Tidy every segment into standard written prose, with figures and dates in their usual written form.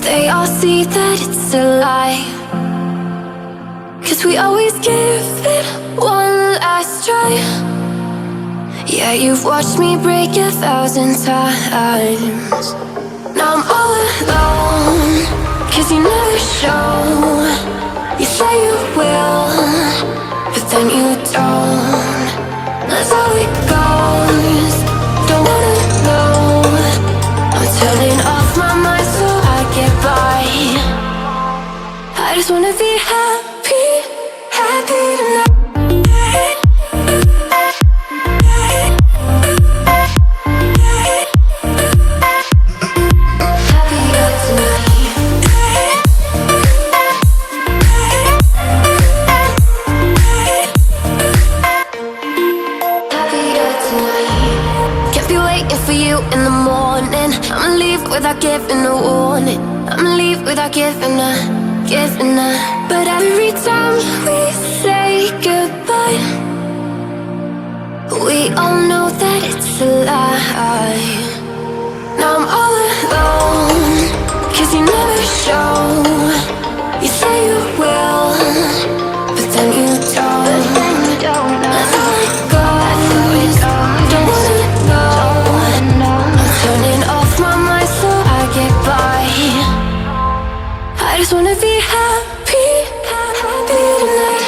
they all see that it's a lie. 'Cause we always give it one last try. Yeah, you've watched me break 1,000 times. Now I'm all alone, 'cause you never show. You say you will, but then you don't. That's how it goes. Don't wanna know. I'm turning off my mind so I get by. I just wanna be happy, happy tonight. Without giving a warning, I'ma leave without giving a. But every time we say goodbye, we all know that it's a lie. Now I'm all alone, 'cause you never show. You say you will, but then you don't. That's how it goes. Don't wanna know. I'm turning off my mind so I get by. I just wanna be happy, happy tonight.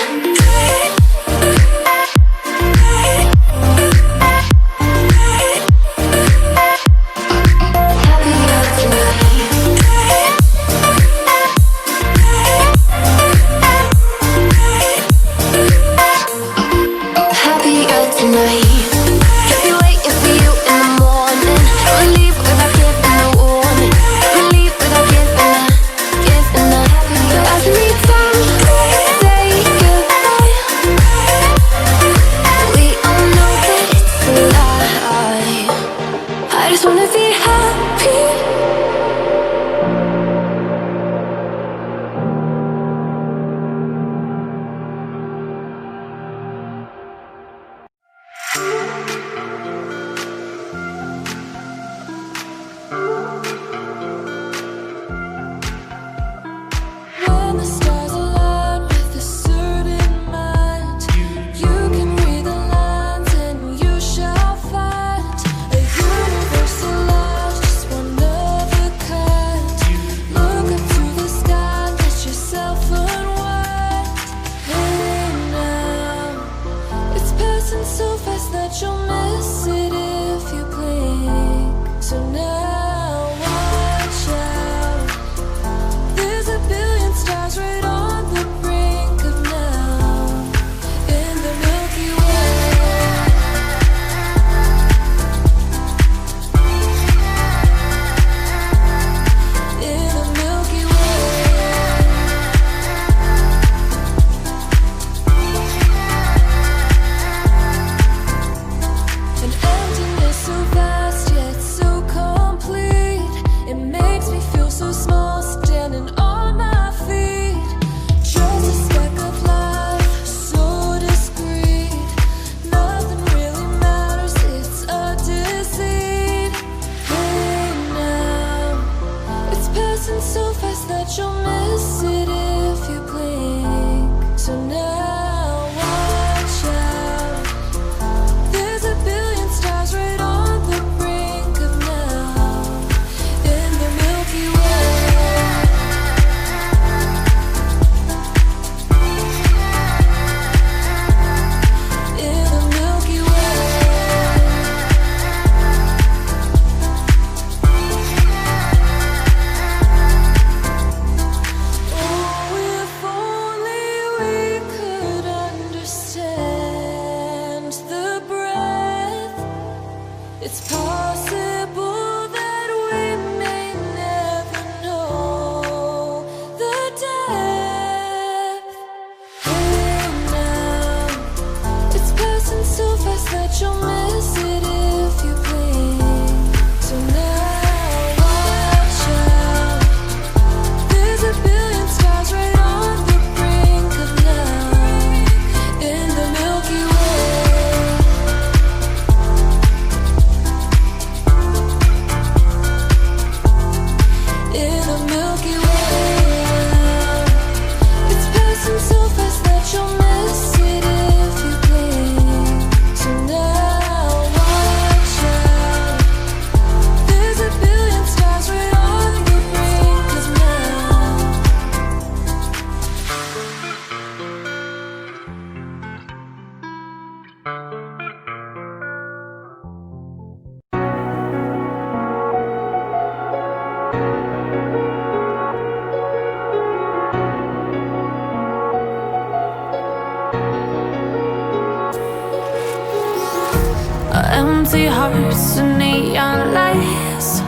empty hearts and neon lights.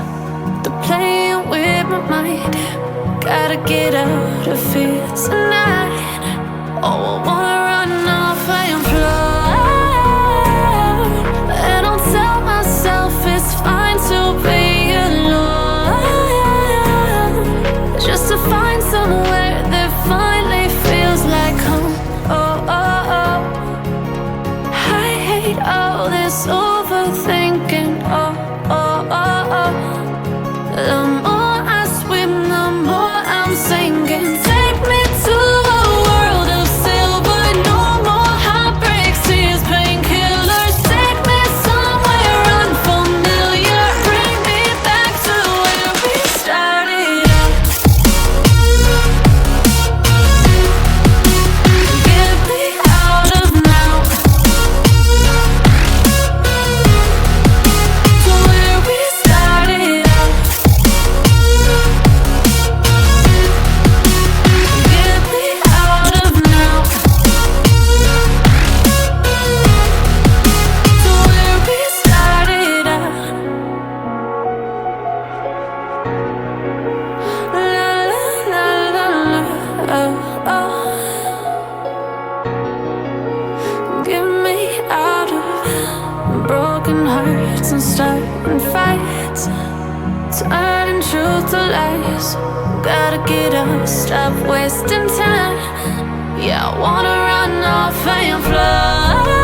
They're playing with my mind. Gotta get out of here tonight. Oh, I wanna run off and fly. And I'll tell myself it's fine to be alone, just to find somewhere that finally feels like home. Oh, oh, oh. I hate all this overthinking. Oh, oh, oh, oh. The more I swim, the more I'm sinking. Take me to a world of silver. No more heartbreaks, tears, painkillers. Take me somewhere unfamiliar. Bring me back to where we started out. Get me out of now, to where we started out. Get me out of now, to where we started out. La la la la la, oh, oh. Get me out of broken hearts and starting fights, turning truth to lies. Gotta get up, stop wasting time. Yeah, I wanna run off and fly.